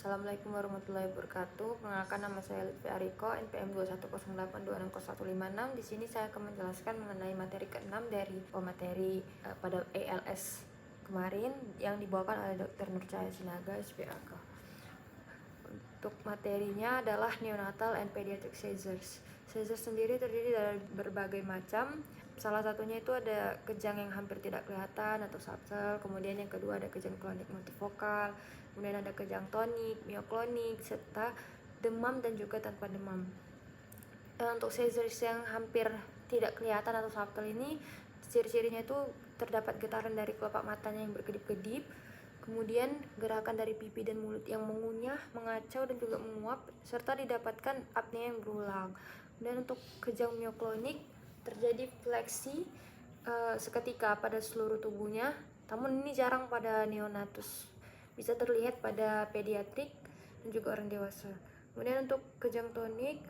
Assalamualaikum warahmatullahi wabarakatuh. Perkenalkan, nama saya Lutfi Ariko, NPM 210826056. Di sini saya akan menjelaskan mengenai materi ke-6 dari materi pada ALS kemarin yang dibawakan oleh Dr. Nurcahaya Sinaga, SPAK. Untuk materinya adalah neonatal and pediatric seizures. Seizures sendiri terdiri dari berbagai macam. Salah satunya itu ada kejang yang hampir tidak kelihatan atau subtle, kemudian yang kedua ada kejang klonik multifokal, kemudian ada kejang tonik, mioklonik, serta demam dan juga tanpa demam. Untuk seizures yang hampir tidak kelihatan atau subtle ini, ciri-cirinya itu terdapat getaran dari kelopak matanya yang berkedip-kedip, kemudian gerakan dari pipi dan mulut yang mengunyah, mengacau dan juga menguap, serta didapatkan apnea yang berulang. Dan untuk kejang mioklonik terjadi fleksi seketika pada seluruh tubuhnya, namun ini jarang pada neonatus, bisa terlihat pada pediatrik dan juga orang dewasa. Kemudian untuk kejang tonik,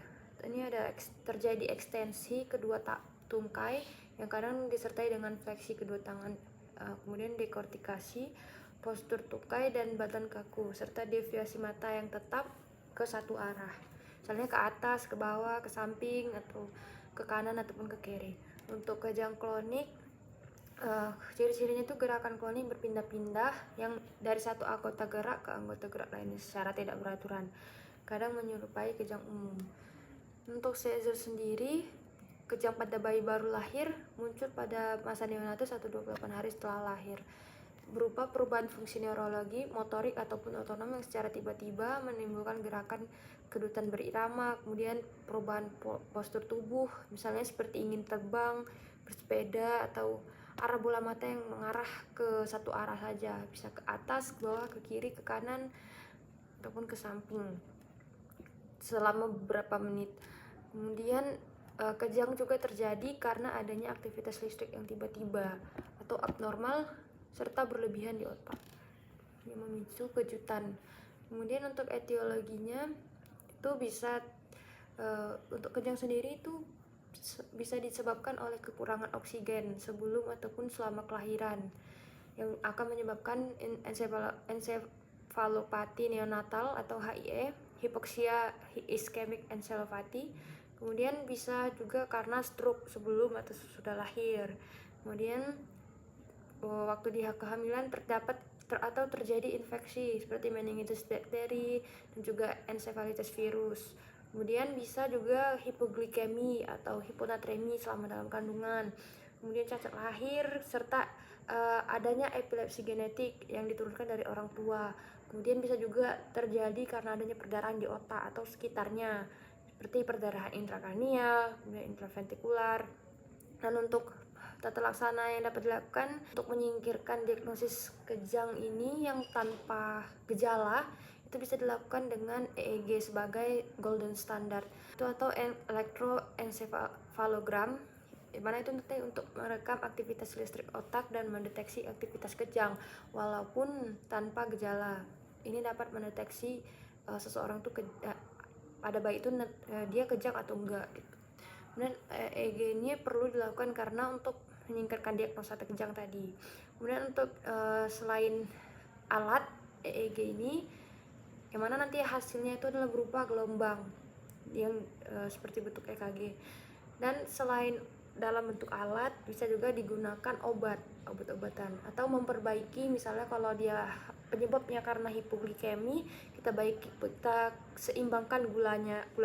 ini ada terjadi ekstensi kedua tungkai yang kadang disertai dengan fleksi kedua tangan, kemudian dekortikasi, postur tungkai dan badan kaku, serta deviasi mata yang tetap ke satu arah, misalnya ke atas, ke bawah, ke samping, atau ke kanan ataupun ke kiri. Untuk kejang klonik, ciri-cirinya itu gerakan klonik berpindah-pindah yang dari satu anggota gerak ke anggota gerak lainnya secara tidak beraturan, kadang menyerupai kejang umum. Untuk seizure sendiri, kejang pada bayi baru lahir muncul pada masa neonatus atau 28 hari setelah lahir, berupa perubahan fungsi neurologi, motorik ataupun otonom yang secara tiba-tiba menimbulkan gerakan kedutan berirama, kemudian perubahan postur tubuh, misalnya seperti ingin terbang, bersepeda, atau arah bola mata yang mengarah ke satu arah saja, bisa ke atas, ke bawah, ke kiri, ke kanan, ataupun ke samping selama beberapa menit. Kemudian kejang juga terjadi karena adanya aktivitas listrik yang tiba-tiba atau abnormal serta berlebihan di otak yang memicu kejutan. Kemudian untuk etiologinya itu bisa untuk kejang sendiri itu bisa disebabkan oleh kekurangan oksigen sebelum ataupun selama kelahiran yang akan menyebabkan encephalopati neonatal atau HIE, hypoxia ischemic encephalopathy. Kemudian bisa juga karena stroke sebelum atau sesudah lahir. Kemudian waktu di kehamilan terjadi infeksi seperti meningitis bakteri dan juga encephalitis virus. Kemudian bisa juga hipoglikemi atau hiponatremi selama dalam kandungan. Kemudian cacat lahir serta adanya epilepsi genetik yang diturunkan dari orang tua. Kemudian bisa juga terjadi karena adanya perdarahan di otak atau sekitarnya, seperti perdarahan intrakranial, kemudian intraventikular. Dan untuk tata laksana yang dapat dilakukan untuk menyingkirkan diagnosis kejang ini yang tanpa gejala, itu bisa dilakukan dengan EEG sebagai golden standard itu atau elektroencephalogram, di mana itu nanti untuk merekam aktivitas listrik otak dan mendeteksi aktivitas kejang walaupun tanpa gejala. Ini dapat mendeteksi seseorang tuh pada bayi itu dia kejang atau enggak gitu. Dan EEG ini perlu dilakukan karena untuk menyingkirkan diagnosa kejang tadi. Kemudian untuk selain alat EEG ini, yang mana nanti hasilnya itu adalah berupa gelombang yang seperti bentuk EKG. Dan selain dalam bentuk alat, bisa juga digunakan obat-obatan atau memperbaiki, misalnya kalau dia penyebabnya karena hipoglikemi, kita seimbangkan gula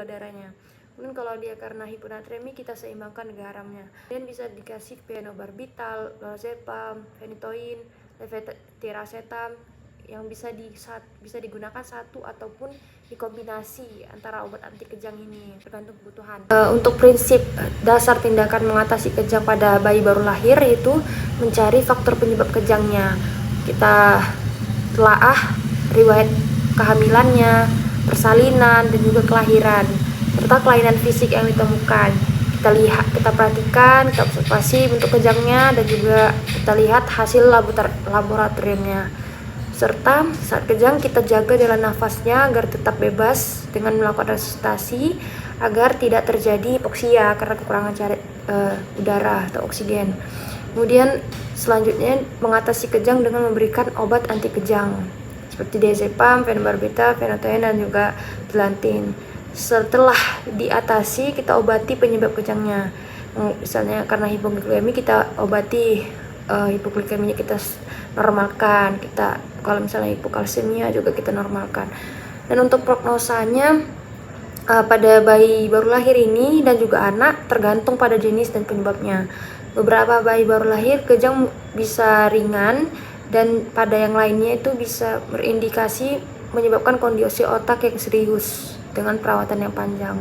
darahnya. Kemudian kalau dia karena hiponatremi, kita seimbangkan garamnya. Dan bisa dikasih phenobarbital, lorazepam, phenytoin, levetiracetam yang bisa digunakan satu ataupun dikombinasi antara obat anti kejang ini tergantung kebutuhan. Untuk prinsip dasar tindakan mengatasi kejang pada bayi baru lahir yaitu mencari faktor penyebab kejangnya. Kita telaah riwayat kehamilannya, persalinan, dan juga kelahiran, serta kelainan fisik yang ditemukan. Kita perhatikan, kita observasi bentuk kejangnya, dan juga kita lihat hasil laboratoriumnya. Serta saat kejang kita jaga jalan nafasnya agar tetap bebas dengan melakukan resusitasi agar tidak terjadi hipoksia karena kekurangan udara atau oksigen. Kemudian selanjutnya mengatasi kejang dengan memberikan obat anti kejang seperti diazepam, fenobarbital, phenytoin, dan juga gelantin. Setelah diatasi, kita obati penyebab kejangnya. Misalnya karena hipoglikemi, kita obati hipoglikeminya, kita normalkan. Kalau misalnya hipokalsemia juga kita normalkan. Dan untuk prognosanya pada bayi baru lahir ini dan juga anak tergantung pada jenis dan penyebabnya. Beberapa bayi baru lahir kejang bisa ringan, dan pada yang lainnya itu bisa berindikasi menyebabkan kondisi otak yang serius dengan perawatan yang panjang.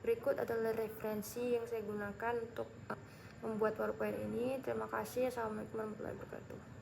Berikut adalah referensi yang saya gunakan untuk membuat PowerPoint ini. Terima kasih. Assalamualaikum warahmatullahi wabarakatuh.